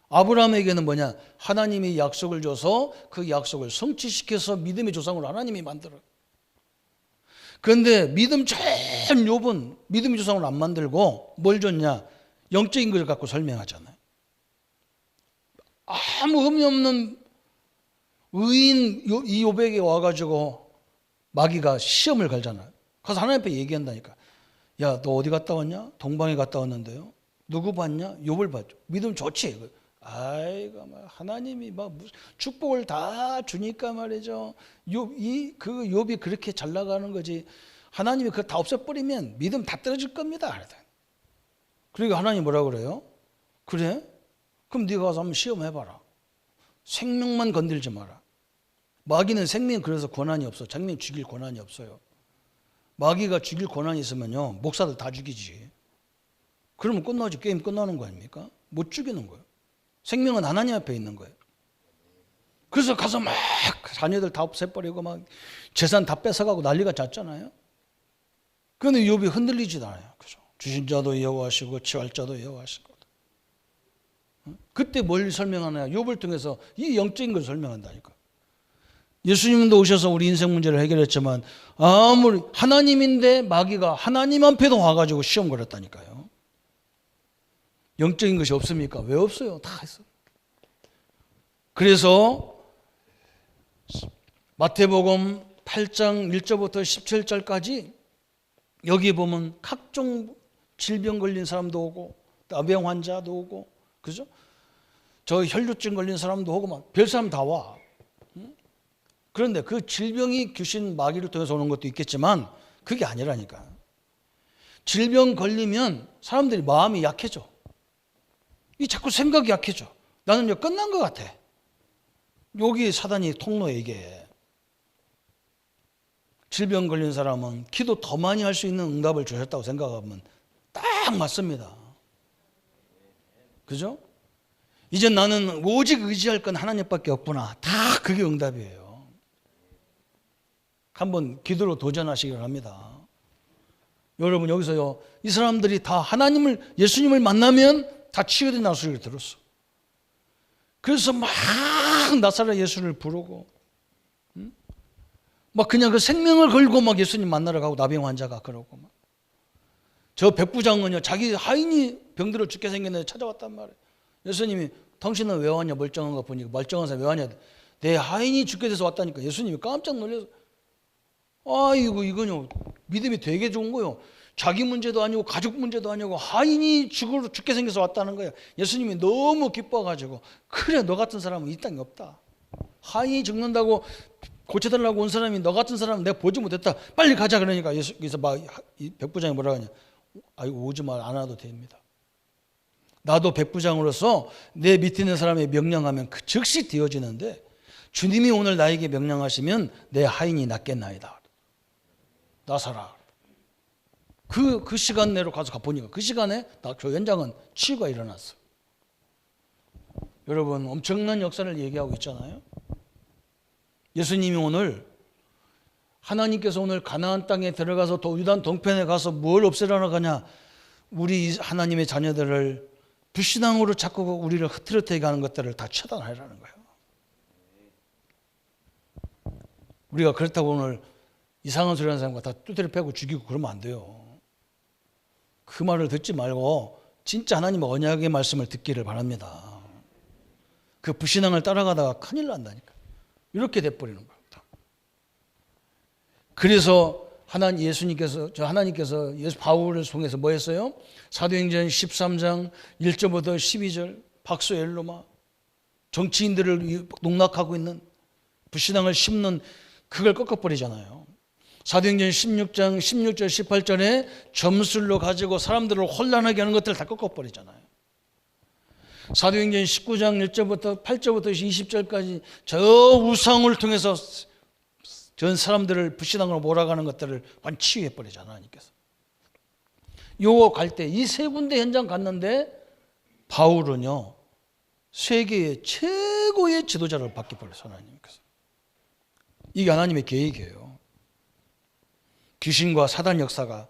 아브라함에게는 뭐냐? 하나님이 약속을 줘서 그 약속을 성취시켜서 믿음의 조상으로 하나님이 만들어요. 그런데 믿음 전 욥은 믿음의 조상으로 안 만들고 뭘 줬냐? 영적인 걸 갖고 설명하잖아요. 아무 흠이 없는 의인 이 욥에게 와가지고 마귀가 시험을 걸잖아요. 가서 하나님 앞에 얘기한다니까. 야, 너 어디 갔다 왔냐? 동방에 갔다 왔는데요. 누구 봤냐? 욥을 봤죠. 믿음 좋지. 아이고, 하나님이 막 축복을 다 주니까 말이죠. 욥이 그렇게 잘 나가는 거지. 하나님이 그거 다 없애버리면 믿음 다 떨어질 겁니다. 그러니까 하나님 뭐라 그래요? 그래? 그럼 네가 가서 한번 시험해봐라. 생명만 건들지 마라. 마귀는 생명 그래서 권한이 없어. 생명 죽일 권한이 없어요. 마귀가 죽일 권한이 있으면요 목사들 다 죽이지. 그러면 끝나지. 게임 끝나는 거 아닙니까? 못 죽이는 거예요. 생명은 하나님 앞에 있는 거예요. 그래서 가서 막 자녀들 다 없애버리고 막 재산 다 뺏어가고 난리가 났잖아요. 그런데 욥이 흔들리지도 않아요. 그죠? 주신 자도 여호와시고 취할 자도 여호와시고. 그때 뭘 설명하나요? 욥을 통해서 이 영적인 걸 설명한다니까. 예수님도 오셔서 우리 인생 문제를 해결했지만 아무리 하나님인데 마귀가 하나님 앞에도 와가지고 시험 걸었다니까요. 영적인 것이 없습니까? 왜 없어요? 다 있어요. 그래서 마태복음 8장 1절부터 17절까지 여기 보면 각종 질병 걸린 사람도 오고 나병 환자도 오고 그죠? 저 혈류증 걸린 사람도 오고 막 별 사람 다 와. 그런데 그 질병이 귀신 마귀를 통해서 오는 것도 있겠지만 그게 아니라니까. 질병 걸리면 사람들이 마음이 약해져. 이 자꾸 생각이 약해져. 나는 이제 끝난 것 같아. 여기 사단이 통로에 이게. 질병 걸린 사람은 기도 더 많이 할 수 있는 응답을 주셨다고 생각하면 딱 맞습니다. 그죠? 이제 나는 오직 의지할 건 하나님밖에 없구나. 다 그게 응답이에요. 한번 기도로 도전하시기 바랍니다. 여러분 여기서요. 이 사람들이 다 예수님을 만나면 다 치유된다는 소리를 들었어. 그래서 막 나사렛 예수를 부르고 막 그냥 그 생명을 걸고 막 예수님 만나러 가고 나병 환자가 그러고 막. 저 백부장은요. 자기 하인이 병들어 죽게 생겼는데 찾아왔단 말이에요. 예수님이 당신은 왜 왔냐? 멀쩡한 거 보니까 멀쩡한 사람 왜 왔냐? 내 하인이 죽게 돼서 왔다니까. 예수님이 깜짝 놀라서 아이고 이거요 믿음이 되게 좋은 거요. 자기 문제도 아니고 가족 문제도 아니고 하인이 죽게 생겨서 왔다는 거예요. 예수님이 너무 기뻐가지고 그래 너 같은 사람은 이 땅에 없다. 하인이 죽는다고 고쳐달라고 온 사람이 너 같은 사람은 내가 보지 못했다. 빨리 가자 그러니까 예수께서 막 백부장이 뭐라 하냐. 아이고 오지 말 안 와도 됩니다. 나도 백부장으로서 내 밑에 있는 사람이 명령하면 그 즉시 되어지는데 주님이 오늘 나에게 명령하시면 내 하인이 낫겠나이다. 나서라. 그 시간 내로 가서 가보니까 그 시간에 저 현장은 치유가 일어났어. 여러분 엄청난 역사를 얘기하고 있잖아요. 예수님이 오늘 하나님께서 오늘 가나안 땅에 들어가서 요단 동편에 가서 뭘 없애려고 가냐. 우리 하나님의 자녀들을 불신앙으로 자꾸 우리를 흐트러뜨리게 하는 것들을 다 처단하라는 거예요. 우리가 그렇다고 오늘 이상한 소리 하는 사람과 다 뚜드려 패고 죽이고 그러면 안 돼요. 그 말을 듣지 말고 진짜 하나님의 언약의 말씀을 듣기를 바랍니다. 그 불신앙을 따라가다가 큰일 난다니까. 이렇게 돼버리는 거예요. 그래서 하나님께서 바울을 통해서 뭐 했어요? 사도행전 13장 1절부터 12절 박소엘로마 정치인들을 농락하고 있는 불신앙을 심는 그걸 꺾어버리잖아요. 사도행전 16장 16절 18절에 점술로 가지고 사람들을 혼란하게 하는 것들을 다 꺾어버리잖아요. 사도행전 19장 1절부터 8절부터 20절까지 저 우상을 통해서 전 사람들을 불신앙으로 몰아가는 것들을 완전 치유해버리잖아요. 하나님께서. 요거 갈 때 이 세 군데 현장 갔는데 바울은요 세계의 최고의 지도자를 바뀌어버렸어요. 하나님께서. 이게 하나님의 계획이에요. 귀신과 사단 역사가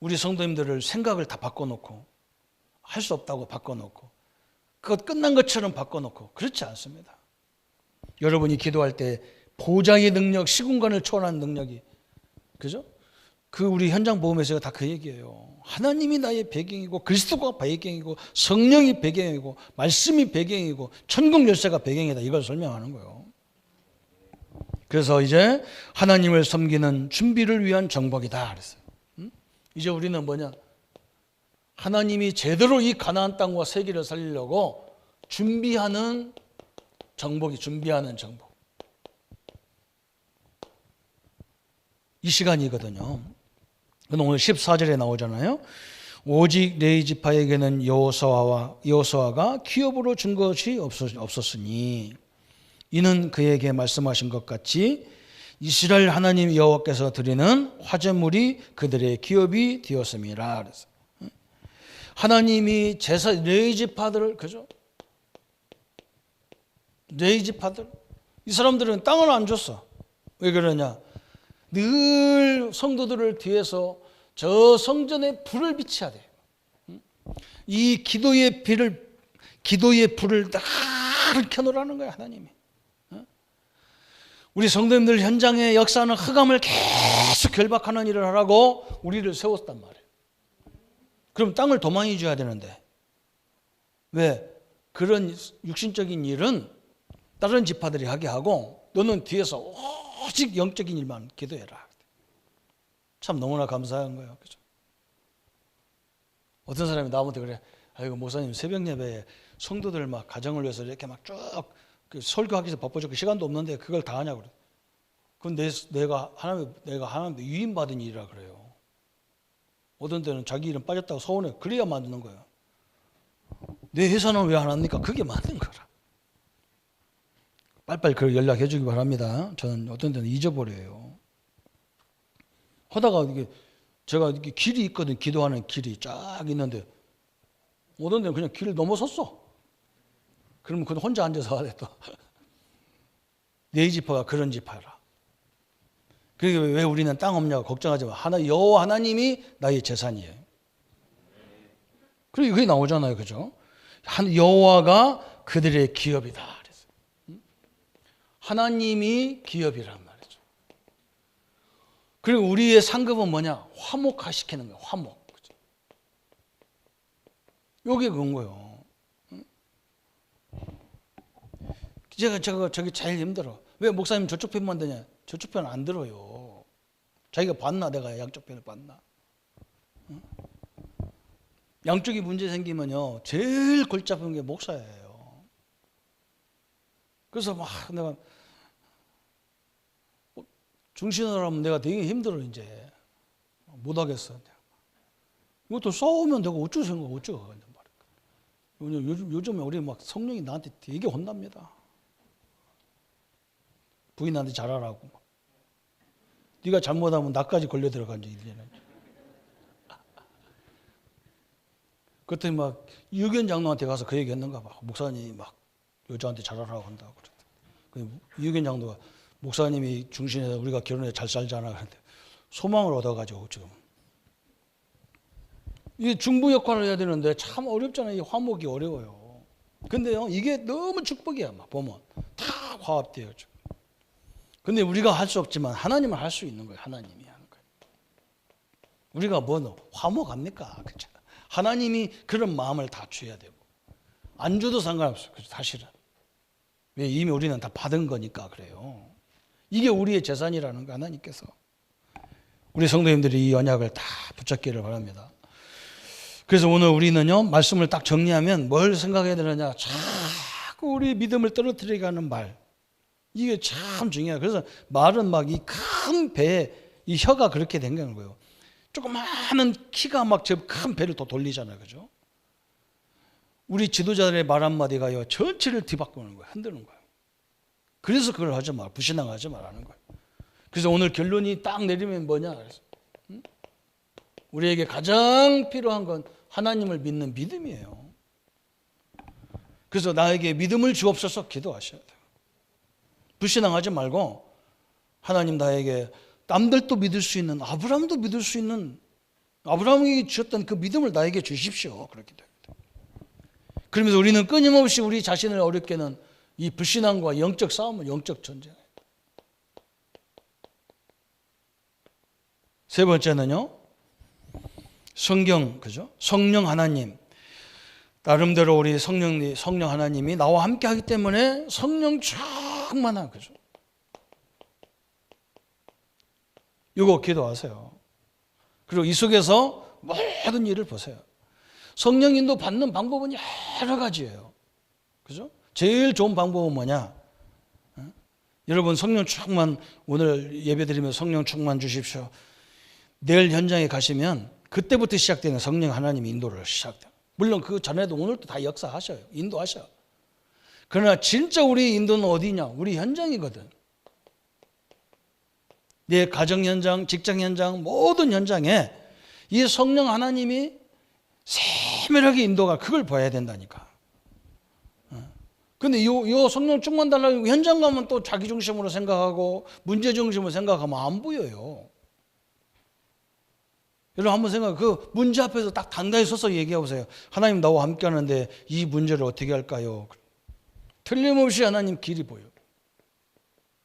우리 성도님들을 생각을 다 바꿔놓고 할 수 없다고 바꿔놓고 그것 끝난 것처럼 바꿔놓고 그렇지 않습니다. 여러분이 기도할 때 보좌의 능력, 시공간을 초월하는 능력이 그죠? 그 우리 현장 보험에서 다 그 얘기예요. 하나님이 나의 배경이고 그리스도가 배경이고 성령이 배경이고 말씀이 배경이고 천국 열쇠가 배경이다. 이걸 설명하는 거예요. 그래서 이제 하나님을 섬기는 준비를 위한 정복이다 그랬어요. 이제 우리는 뭐냐? 하나님이 제대로 이 가나안 땅과 세계를 살리려고 준비하는 정복이 준비하는 정복. 이 시간이거든요. 오늘 14절에 나오잖아요. 오직 레위 지파에게는 여호수아가 기업으로 준 것이 없었으니 이는 그에게 말씀하신 것 같이 이스라엘 하나님 여호와께서 드리는 화제물이 그들의 기업이 되었음이라. 그래서 하나님이 레위 지파들을 그죠? 레위 지파들 이 사람들은 땅을 안 줬어. 왜 그러냐? 늘 성도들을 뒤에서 저 성전에 불을 비춰야 돼요. 이 기도의 불을 다 켜놓으라는 거예요. 하나님이. 우리 성도님들 현장에 역사하는 흑암을 계속 결박하는 일을 하라고 우리를 세웠단 말이에요. 그럼 땅을 더 많이 줘야 되는데 왜? 그런 육신적인 일은 다른 지파들이 하게 하고 너는 뒤에서 오직 영적인 일만 기도해라. 참 너무나 감사한 거예요. 그죠? 어떤 사람이 나한테 그래. 아이고 목사님 새벽 예배에 성도들 막 가정을 위해서 이렇게 막 쭉 설교하기 위해서 바빠졌고 시간도 없는데 그걸 다 하냐고 그래. 그건 내가 하나님께 위임받은 일이라 그래요. 어떤 때는 자기 이름 빠졌다고 서운해. 그래야 만드는 거예요. 내 회사는 왜 안 합니까? 그게 맞는 거라. 빨리빨리 그걸 연락해 주기 바랍니다. 저는 어떤 때는 잊어버려요. 하다가 제가 이렇게 길이 있거든. 기도하는 길이 쫙 있는데 어떤 데는 그냥 길을 넘어섰어. 그러면 그건 혼자 앉아서 하래 또. 레위 지파가 그런 지파라. 그게 왜 우리는 땅 없냐고 걱정하지 마. 여호와 하나님이 나의 재산이에요. 그리고 그게 나오잖아요. 그죠? 여호와가 그들의 기업이다. 그래서. 하나님이 기업이란 말이죠. 그리고 우리의 상급은 뭐냐? 화목화시키는 거예요. 화목. 그죠? 요게 그건 거예요. 제가 저기 제일 힘들어. 왜 목사님 저쪽 편만 되냐? 저쪽 편 안 들어요. 자기가 봤나? 내가 양쪽 편을 봤나? 양쪽이 문제 생기면요 제일 골치 아픈 게 목사예요. 그래서 막 내가 중신을 하면 내가 되게 힘들어. 이제 못하겠어. 이것도 싸우면 내가 어쩌고 생각 어쩌고 하는 말이야. 요즘에 우리 막 성령이 나한테 되게 혼납니다. 부인한테 잘하라고. 네가 잘못하면 나까지 걸려 들어간 지 1년에. 그때 막 유견 장로한테 가서 그 얘기 했는가 봐. 목사님이 막 여자한테 잘하라고 한다고 그랬대. 유견 장로가 목사님이 중신에서 우리가 결혼해 잘 살잖아. 그런데 소망을 얻어가지고 지금. 이게 중부 역할을 해야 되는데 참 어렵잖아요. 이 화목이 어려워요. 근데요, 이게 너무 축복이야. 막 보면 다 화합돼요. 지금. 근데 우리가 할 수 없지만 하나님은 할 수 있는 거예요. 하나님이 하는 거예요. 우리가 뭐 화목합니까? 그렇죠? 하나님이 그런 마음을 다 줘야 되고 안 줘도 상관없어요. 그렇죠? 사실은. 왜 이미 우리는 다 받은 거니까 그래요. 이게 우리의 재산이라는 거 하나님께서. 우리 성도님들이 이 언약을 다 붙잡기를 바랍니다. 그래서 오늘 우리는요 말씀을 딱 정리하면 뭘 생각해야 되느냐, 자꾸 우리 믿음을 떨어뜨리게 하는 말, 이게 참 중요해요. 그래서 말은 막 이 큰 배에 이 혀가 그렇게 된 거예요. 조그마한 키가 막 저 큰 배를 또 돌리잖아요. 그죠? 우리 지도자들의 말 한마디가요 전체를 뒤바꾸는 거예요. 흔드는 거예요. 그래서 그걸 하지 마, 불신앙하지 말라는 거예요. 그래서 오늘 결론이 딱 내리면 뭐냐, 그래서 우리에게 가장 필요한 건 하나님을 믿는 믿음이에요. 그래서 나에게 믿음을 주옵소서 기도하셔야 돼요. 불신앙하지 말고 하나님 나에게 남들도 믿을 수 있는, 아브라함도 믿을 수 있는, 아브라함이 주셨던 그 믿음을 나에게 주십시오. 그렇게 됩니다. 그러면서 우리는 끊임없이 우리 자신을 어렵게는 이 불신앙과 영적 싸움은 영적 전쟁. 세 번째는요, 성경, 그죠? 성령 하나님. 나름대로 우리 성령 하나님이 나와 함께 하기 때문에 성령 충만한, 그죠? 이거 기도하세요. 그리고 이 속에서 모든 일을 보세요. 성령 인도 받는 방법은 여러 가지예요. 그죠? 제일 좋은 방법은 뭐냐? 여러분 성령 충만, 오늘 예배드리면 성령 충만 주십시오. 내일 현장에 가시면 그때부터 시작되는 성령 하나님의 인도를 시작돼요. 물론 그 전에도 오늘도 다 역사하셔요. 인도하셔요. 그러나 진짜 우리 인도는 어디냐? 우리 현장이거든. 내 가정 현장, 직장 현장, 모든 현장에 이 성령 하나님이 세밀하게 인도가, 그걸 봐야 된다니까. 근데 요 성령 충만 달라고 현장 가면 또 자기 중심으로 생각하고 문제 중심으로 생각하면 안 보여요. 여러분 한번 생각해. 그 문제 앞에서 딱 단단히 서서 얘기해 보세요. 하나님 나와 함께 하는데 이 문제를 어떻게 할까요? 틀림없이 하나님 길이 보여.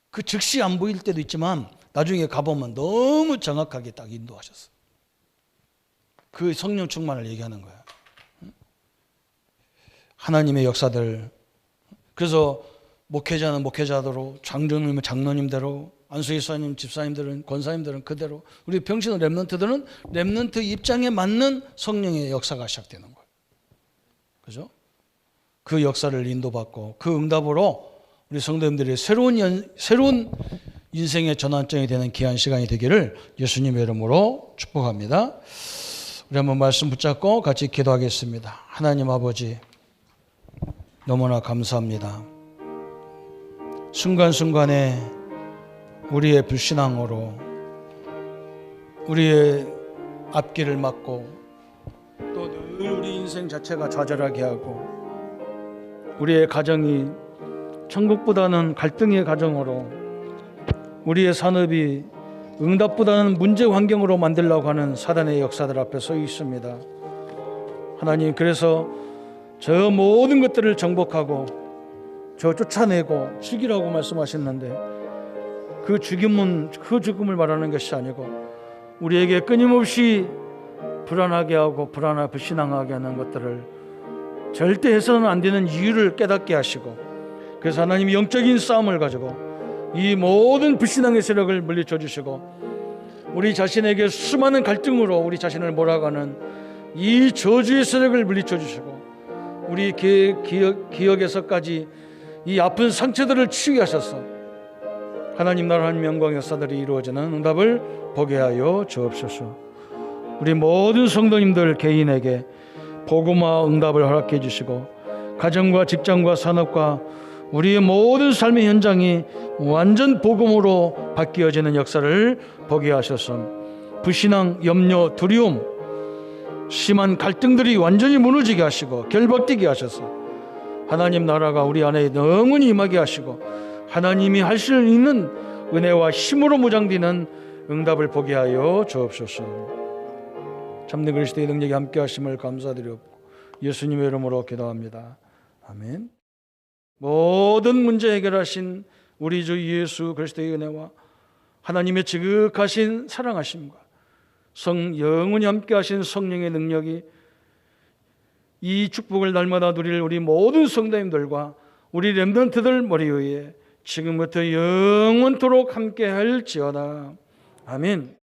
그 즉시 안 보일 때도 있지만 나중에 가보면 너무 정확하게 딱 인도하셨어. 그 성령 충만을 얘기하는 거야. 하나님의 역사들. 그래서 목회자는 목회자대로, 장로님은 장로님대로, 안수집사님, 집사님들은, 권사님들은 그대로, 우리 병신의 렘넌트들은 렘넌트 입장에 맞는 성령의 역사가 시작되는 거예요. 그죠? 그 역사를 인도받고 그 응답으로 우리 성도님들이 새로운 인생의 전환점이 되는 귀한 시간이 되기를 예수님의 이름으로 축복합니다. 우리 한번 말씀 붙잡고 같이 기도하겠습니다. 하나님 아버지, 너무나 감사합니다. 순간순간에 우리의 불신앙으로 우리의 앞길을 막고 또 늘 우리 인생 자체가 좌절하게 하고 우리의 가정이 천국보다는 갈등의 가정으로, 우리의 산업이 응답보다는 문제 환경으로 만들려고 하는 사단의 역사들 앞에 서 있습니다. 하나님, 그래서 저 모든 것들을 정복하고 저 쫓아내고 죽이라고 말씀하셨는데 그 죽음을 말하는 것이 아니고 우리에게 끊임없이 불안하게 하고 불신앙하게 하는 것들을 절대 해서는 안 되는 이유를 깨닫게 하시고, 그래서 하나님이 영적인 싸움을 가지고 이 모든 불신앙의 세력을 물리쳐 주시고 우리 자신에게 수많은 갈등으로 우리 자신을 몰아가는 이 저주의 세력을 물리쳐 주시고 우리 기억에서까지 이 아픈 상처들을 치유하게 하셔서 하나님 나라 하나님 영광 역사들이 이루어지는 응답을 보게 하여 주옵소서. 우리 모든 성도님들 개인에게 복음화 응답을 허락해 주시고 가정과 직장과 산업과 우리의 모든 삶의 현장이 완전 복음으로 바뀌어지는 역사를 보게 하셔서 불신앙, 염려, 두려움, 심한 갈등들이 완전히 무너지게 하시고 결박되게 하셔서 하나님 나라가 우리 안에 영원히 임하게 하시고 하나님이 할 수 있는 은혜와 힘으로 무장되는 응답을 보게 하여 주옵소서. 참된 그리스도의 능력이 함께 하심을 감사드리옵고 예수님의 이름으로 기도합니다. 아멘. 모든 문제 해결하신 우리 주 예수 그리스도의 은혜와 하나님의 지극하신 사랑하심과 영원히 함께 하신 성령의 능력이 이 축복을 날마다 누릴 우리 모든 성도님들과 우리 렘넌트들 머리 위에 지금부터 영원토록 함께 할지어다. 아멘.